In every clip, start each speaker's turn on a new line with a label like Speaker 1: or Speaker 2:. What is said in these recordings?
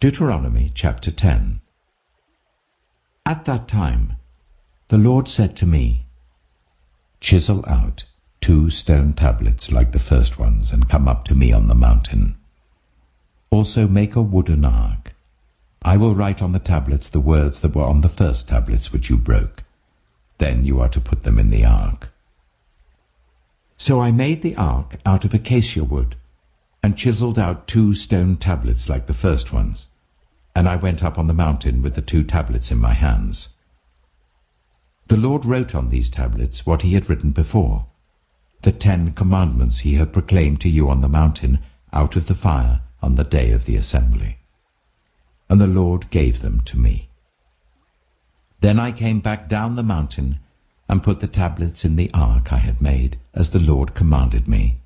Speaker 1: Deuteronomy chapter 10. At that time the Lord said to me, "Chisel out 2 stone tablets like the first ones, and come up to me on the mountain. Also make a wooden ark. I will write on the tablets the words that were on the first tablets which you broke. Then you are to put them in the ark." So I made the ark out of acacia wood, and chiseled out 2 stone tablets like the first ones, and I went up on the mountain with the 2 tablets in my hands. The Lord wrote on these tablets what he had written before, the 10 commandments he had proclaimed to you on the mountain out of the fire on the day of the assembly. And the Lord gave them to me. Then I came back down the mountain and put the tablets in the ark I had made, as the Lord commanded me,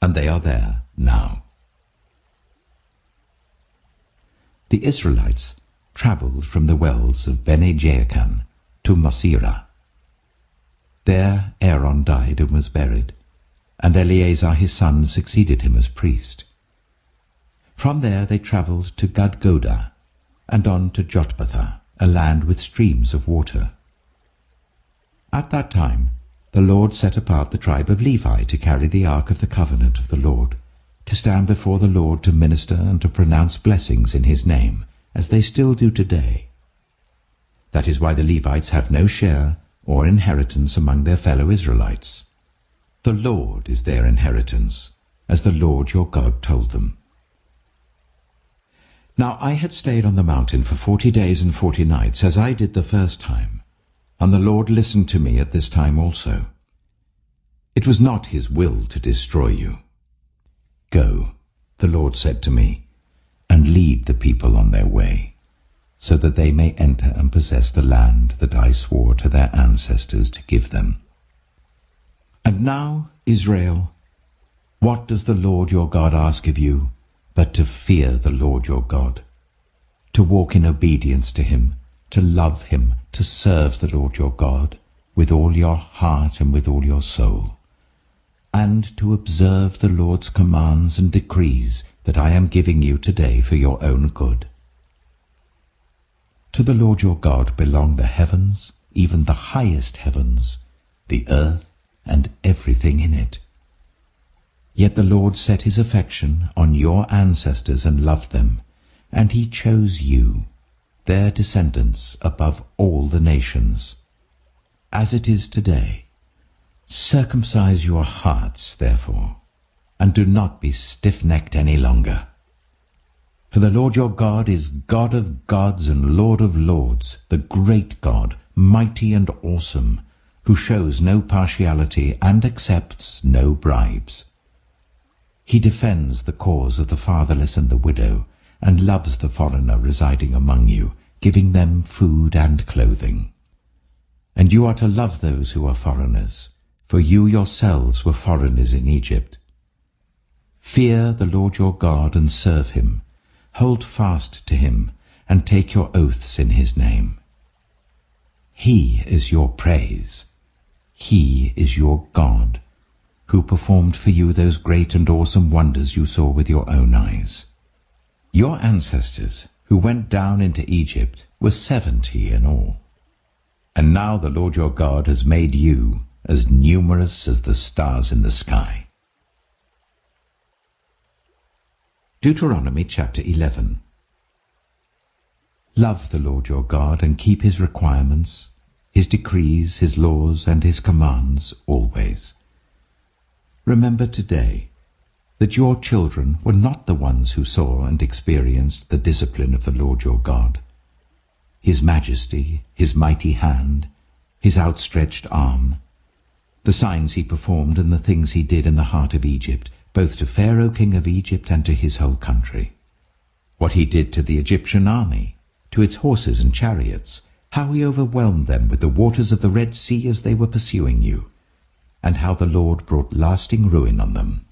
Speaker 1: and they are there now. The Israelites travelled from the wells of Bene-Jaakan to Mosera. There Aaron died and was buried, and Eleazar his son succeeded him as priest. From there they travelled to Gudgodah, and on to Jotbathah, a land with streams of water. At that time the Lord set apart the tribe of Levi to carry the ark of the covenant of the Lord, to stand before the Lord to minister and to pronounce blessings in his name, as they still do today. That is why the Levites have no share or inheritance among their fellow Israelites. The Lord is their inheritance, as the Lord your God told them. Now I had stayed on the mountain for 40 days and 40 nights, as I did the first time, and the Lord listened to me at this time also. It was not his will to destroy you. Go, the Lord said to me, and lead the people on their way, so that they may enter and possess the land that I swore to their ancestors to give them. And now, Israel, what does the Lord your God ask of you, but to fear the Lord your God, to walk in obedience to him, to love him, to serve the Lord your God with all your heart and with all your soul, and to observe the Lord's commands and decrees that I am giving you today for your own good. To the Lord your God belong the heavens, even the highest heavens, the earth, and everything in it. Yet the Lord set his affection on your ancestors and loved them, and he chose you, their descendants, above all the nations. As it is today, circumcise your hearts, therefore, and do not be stiff-necked any longer. For the Lord your God is God of gods and Lord of lords, the great God, mighty and awesome, who shows no partiality and accepts no bribes. He defends the cause of the fatherless and the widow, and loves the foreigner residing among you, giving them food and clothing. And you are to love those who are foreigners, for you yourselves were foreigners in Egypt. Fear the Lord your God and serve him. Hold fast to him, and take your oaths in his name. He is your praise. He is your God, who performed for you those great and awesome wonders you saw with your own eyes. Your ancestors, who went down into Egypt, were 70 in all. And now the Lord your God has made you as numerous as the stars in the sky. Deuteronomy chapter 11. Love the Lord your God and keep his requirements, his decrees, his laws, and his commands always. Remember today that your children were not the ones who saw and experienced the discipline of the Lord your God, his majesty, his mighty hand, his outstretched arm, the signs he performed and the things he did in the heart of Egypt, both to Pharaoh king of Egypt and to his whole country. What he did to the Egyptian army, to its horses and chariots, how he overwhelmed them with the waters of the Red Sea as they were pursuing you, and how the Lord brought lasting ruin on them.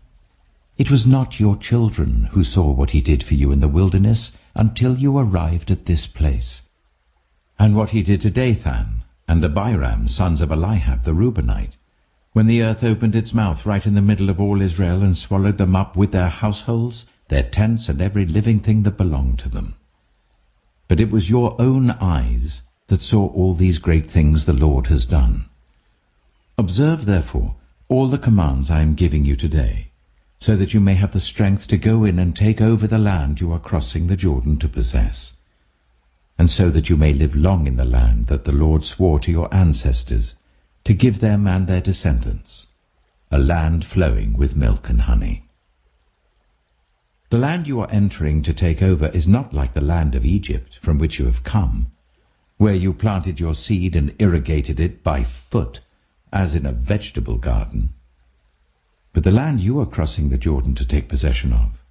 Speaker 1: It was not your children who saw what he did for you in the wilderness until you arrived at this place, and what he did to Dathan and Abiram, sons of Eliab the Reubenite, when the earth opened its mouth right in the middle of all Israel and swallowed them up with their households, their tents, and every living thing that belonged to them. but it was your own eyes that saw all these great things the Lord has done. Observe, therefore, all the commands I am giving you today, so that you may have the strength to go in and take over the land you are crossing the Jordan to possess, and so that you may live long in the land that the Lord swore to your ancestors to give them and their descendants, a land flowing with milk and honey. The land you are entering to take over is not like the land of Egypt from which you have come, where you planted your seed and irrigated it by foot, as in a vegetable garden. But the land you are crossing the Jordan to take possession of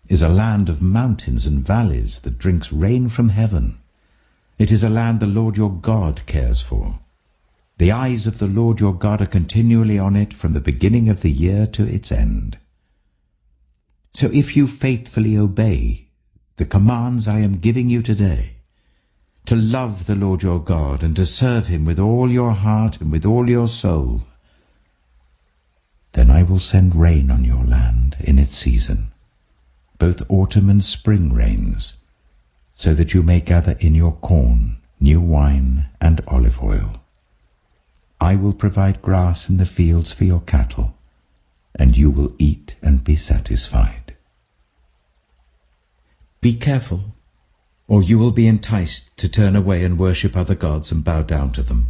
Speaker 1: is a land of mountains and valleys that drinks rain from heaven. It is a land the Lord your God cares for. The eyes of the Lord your God are continually on it from the beginning of the year to its end. So if you faithfully obey the commands I am giving you today, to love the Lord your God and to serve him with all your heart and with all your soul, then I will send rain on your land in its season, both autumn and spring rains, so that you may gather in your corn, new wine, and olive oil. I will provide grass in the fields for your cattle, and you will eat and be satisfied. Be careful, or you will be enticed to turn away and worship other gods and bow down to them.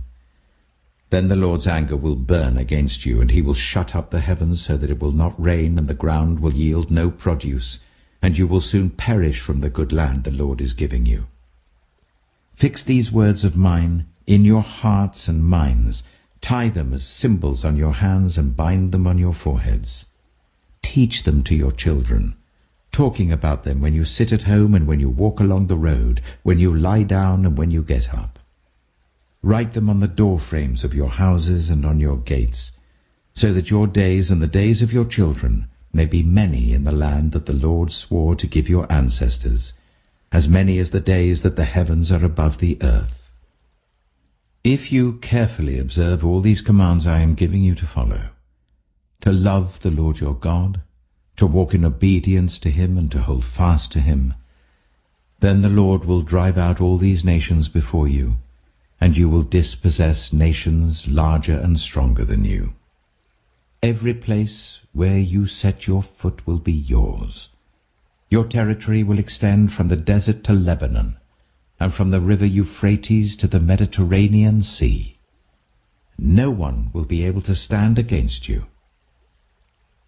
Speaker 1: Then the Lord's anger will burn against you, and he will shut up the heavens so that it will not rain, and the ground will yield no produce, and you will soon perish from the good land the Lord is giving you. Fix these words of mine in your hearts and minds. Tie them as symbols on your hands and bind them on your foreheads. Teach them to your children, talking about them when you sit at home and when you walk along the road, when you lie down and when you get up. Write them on the door frames of your houses and on your gates, so that your days and the days of your children may be many in the land that the Lord swore to give your ancestors, as many as the days that the heavens are above the earth. If you carefully observe all these commands I am giving you to follow, to love the Lord your God, to walk in obedience to him and to hold fast to him, then the Lord will drive out all these nations before you, and you will dispossess nations larger and stronger than you. Every place where you set your foot will be yours. Your territory will extend from the desert to Lebanon, and from the river Euphrates to the Mediterranean Sea. No one will be able to stand against you.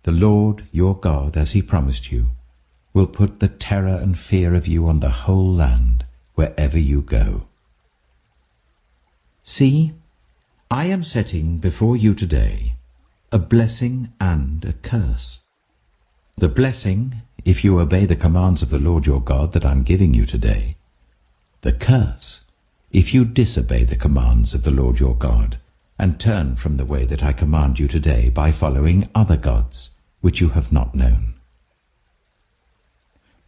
Speaker 1: The Lord your God, as he promised you, will put the terror and fear of you on the whole land wherever you go. See, I am setting before you today a blessing and a curse. The blessing, if you obey the commands of the Lord your God that I am giving you today. The curse, if you disobey the commands of the Lord your God, and turn from the way that I command you today by following other gods, which you have not known.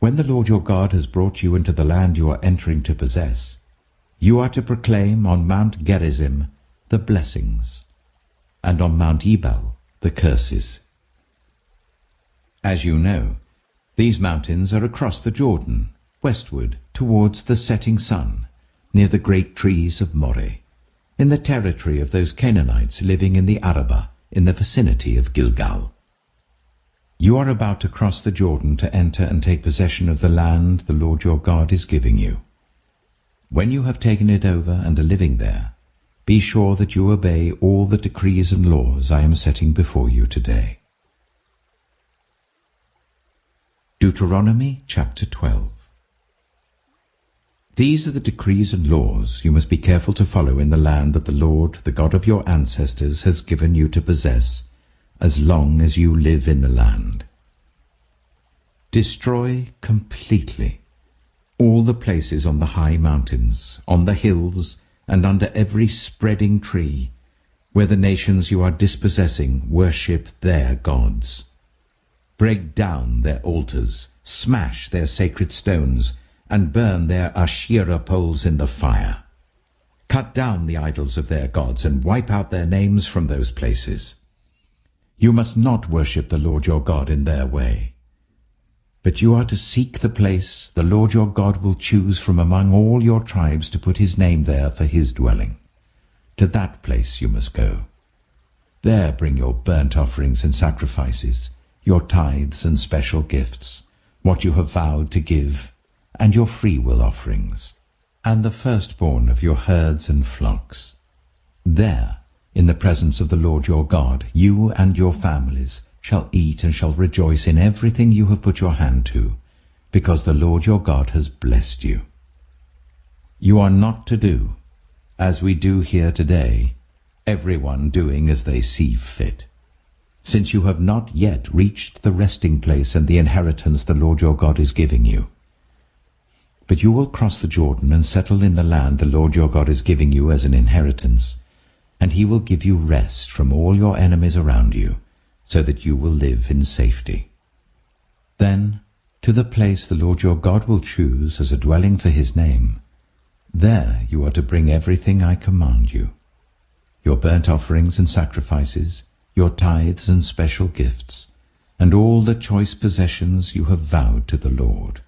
Speaker 1: When the Lord your God has brought you into the land you are entering to possess, you are to proclaim on Mount Gerizim the blessings, and on Mount Ebal the curses. As you know, these mountains are across the Jordan, westward towards the setting sun, near the great trees of Moreh, in the territory of those Canaanites living in the Arabah, in the vicinity of Gilgal. You are about to cross the Jordan to enter and take possession of the land the Lord your God is giving you. When you have taken it over and are living there, be sure that you obey all the decrees and laws I am setting before you today. Deuteronomy chapter 12. These are the decrees and laws you must be careful to follow in the land that the Lord, the God of your ancestors, has given you to possess, as long as you live in the land. Destroy completely all the places on the high mountains, on the hills, and under every spreading tree, where the nations you are dispossessing worship their gods. Break down their altars, smash their sacred stones, and burn their Asherah poles in the fire. Cut down the idols of their gods and wipe out their names from those places. You must not worship the Lord your God in their way. But you are to seek the place the Lord your God will choose from among all your tribes to put his name there for his dwelling. To that place you must go. There bring your burnt offerings and sacrifices, your tithes and special gifts, what you have vowed to give, and your freewill offerings, and the firstborn of your herds and flocks. There, in the presence of the Lord your God, you and your families shall eat and shall rejoice in everything you have put your hand to, because the Lord your God has blessed you. You are not to do, as we do here today, everyone doing as they see fit, since you have not yet reached the resting place and the inheritance the Lord your God is giving you. But you will cross the Jordan and settle in the land the Lord your God is giving you as an inheritance, and he will give you rest from all your enemies around you, so that you will live in safety. Then, to the place the Lord your God will choose as a dwelling for his name, there you are to bring everything I command you, your burnt offerings and sacrifices, your tithes and special gifts, and all the choice possessions you have vowed to the Lord.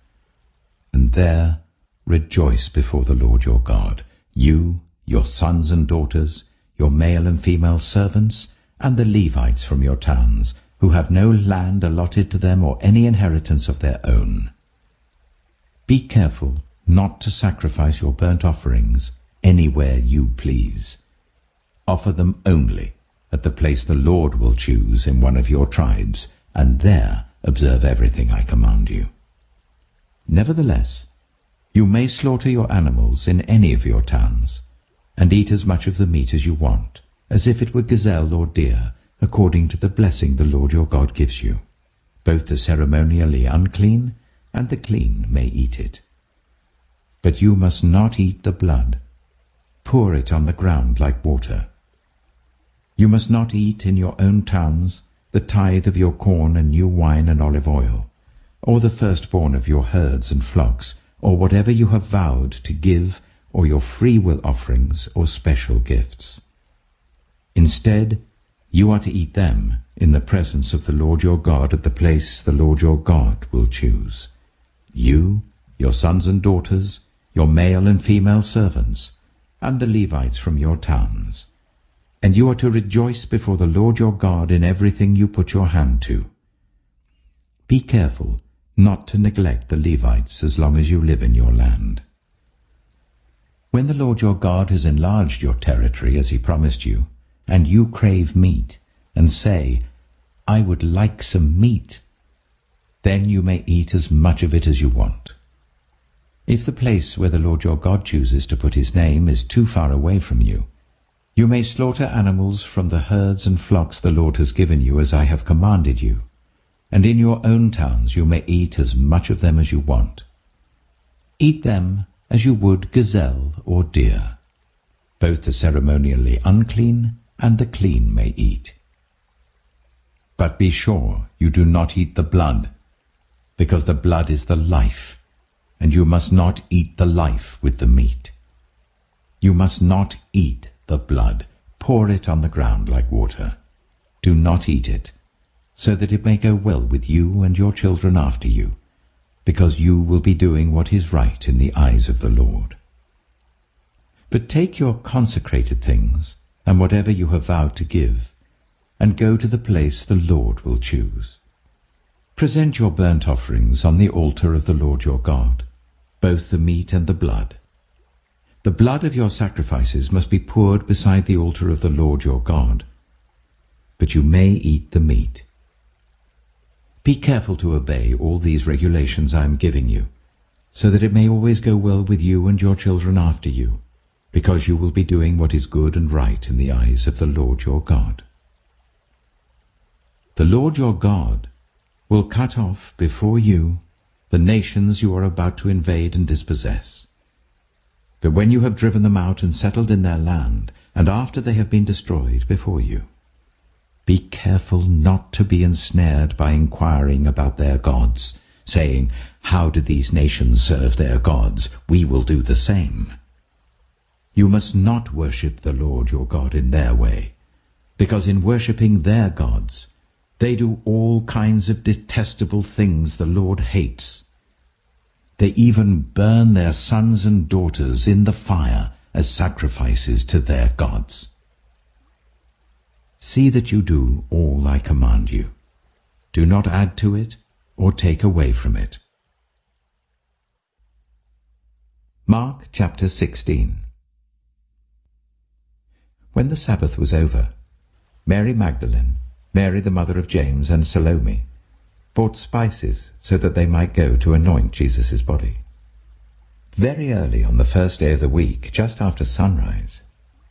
Speaker 1: And there rejoice before the Lord your God, you, your sons and daughters, your male and female servants, and the Levites from your towns, who have no land allotted to them or any inheritance of their own. Be careful not to sacrifice your burnt offerings anywhere you please. Offer them only at the place the Lord will choose in one of your tribes, and there observe everything I command you. Nevertheless, you may slaughter your animals in any of your towns, and eat as much of the meat as you want, as if it were gazelle or deer, according to the blessing the Lord your God gives you. Both the ceremonially unclean and the clean may eat it. But you must not eat the blood. Pour it on the ground like water. You must not eat in your own towns the tithe of your corn and new wine and olive oil, or the firstborn of your herds and flocks, or whatever you have vowed to give, or your freewill offerings or special gifts. Instead, you are to eat them in the presence of the Lord your God at the place the Lord your God will choose. You, your sons and daughters, your male and female servants, and the Levites from your towns. And you are to rejoice before the Lord your God in everything you put your hand to. Be careful not to neglect the Levites as long as you live in your land. When the Lord your God has enlarged your territory as he promised you, and you crave meat, and say, I would like some meat, then you may eat as much of it as you want. If the place where the Lord your God chooses to put his name is too far away from you, you may slaughter animals from the herds and flocks the Lord has given you as I have commanded you, and in your own towns you may eat as much of them as you want. Eat them as you would gazelle or deer. Both the ceremonially unclean and the clean may eat. But be sure you do not eat the blood, because the blood is the life, and you must not eat the life with the meat. You must not eat the blood. Pour it on the ground like water. Do not eat it, so that it may go well with you and your children after you, because you will be doing what is right in the eyes of the Lord. But take your consecrated things, and whatever you have vowed to give, and go to the place the Lord will choose. Present your burnt offerings on the altar of the Lord your God, both the meat and the blood. The blood of your sacrifices must be poured beside the altar of the Lord your God, but you may eat the meat. Be careful to obey all these regulations I am giving you, so that it may always go well with you and your children after you, because you will be doing what is good and right in the eyes of the Lord your God. The Lord your God will cut off before you the nations you are about to invade and dispossess. But when you have driven them out and settled in their land, and after they have been destroyed before you, be careful not to be ensnared by inquiring about their gods, saying, How do these nations serve their gods? We will do the same. You must not worship the Lord your God in their way, because in worshipping their gods They do all kinds of detestable things the Lord hates. They even burn their sons and daughters in the fire as sacrifices to their gods. See that you do all I command you. Do not add to it or take away from it. Mark chapter 16. When the Sabbath was over, Mary Magdalene, Mary the mother of James, and Salome bought spices so that they might go to anoint Jesus' body. Very early on the first day of the week, just after sunrise,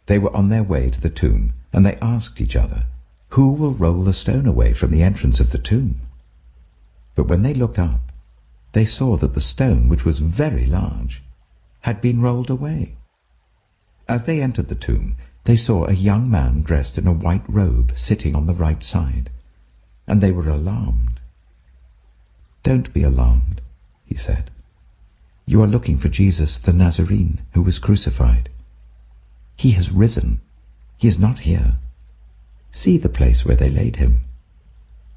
Speaker 1: they were on their way to the tomb, and they asked each other, "Who will roll the stone away from the entrance of the tomb?" But when they looked up, they saw that the stone, which was very large, had been rolled away. As they entered the tomb, they saw a young man dressed in a white robe sitting on the right side, and they were alarmed. "Don't be alarmed," he said. "You are looking for Jesus the Nazarene, who was crucified. He has risen. He is not here. See the place where they laid him.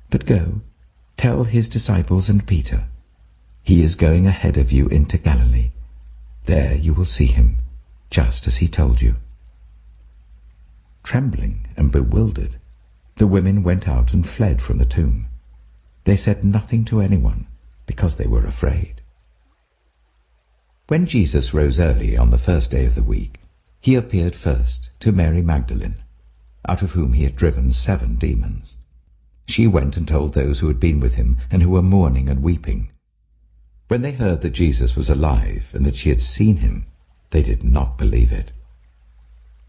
Speaker 1: But go, tell his disciples and Peter, he is going ahead of you into Galilee. There you will see him, just as he told you." Trembling and bewildered, the women went out and fled from the tomb. They said nothing to anyone, because they were afraid. When Jesus rose early on the first day of the week, he appeared first to Mary Magdalene, out of whom he had driven 7 demons. She went and told those who had been with him and who were mourning and weeping. When they heard that Jesus was alive and that she had seen him, they did not believe it.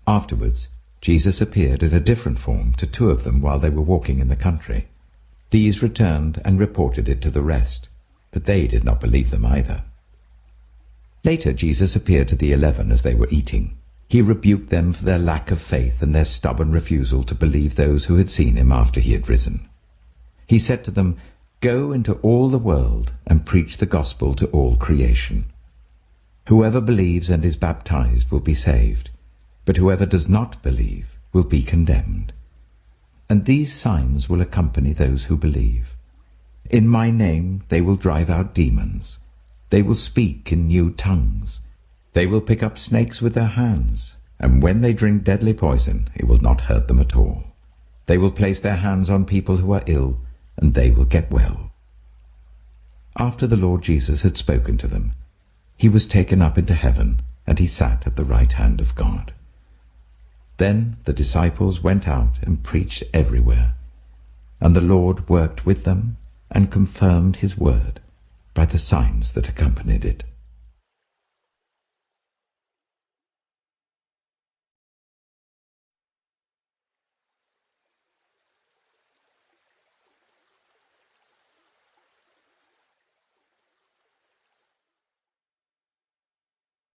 Speaker 1: Afterwards, Jesus appeared in a different form to 2 of them while they were walking in the country. These returned and reported it to the rest, but they did not believe them either. Later Jesus appeared to the 11 as they were eating. He rebuked them for their lack of faith and their stubborn refusal to believe those who had seen him after he had risen. He said to them, "Go into all the world and preach the gospel to all creation. Whoever believes and is baptized will be saved, but whoever does not believe will be condemned. And these signs will accompany those who believe. In my name they will drive out demons. They will speak in new tongues. They will pick up snakes with their hands, and when they drink deadly poison, it will not hurt them at all. They will place their hands on people who are ill, and they will get well." After the Lord Jesus had spoken to them, he was taken up into heaven, and he sat at the right hand of God. Then the disciples went out and preached everywhere, and the Lord worked with them and confirmed his word by the signs that accompanied it.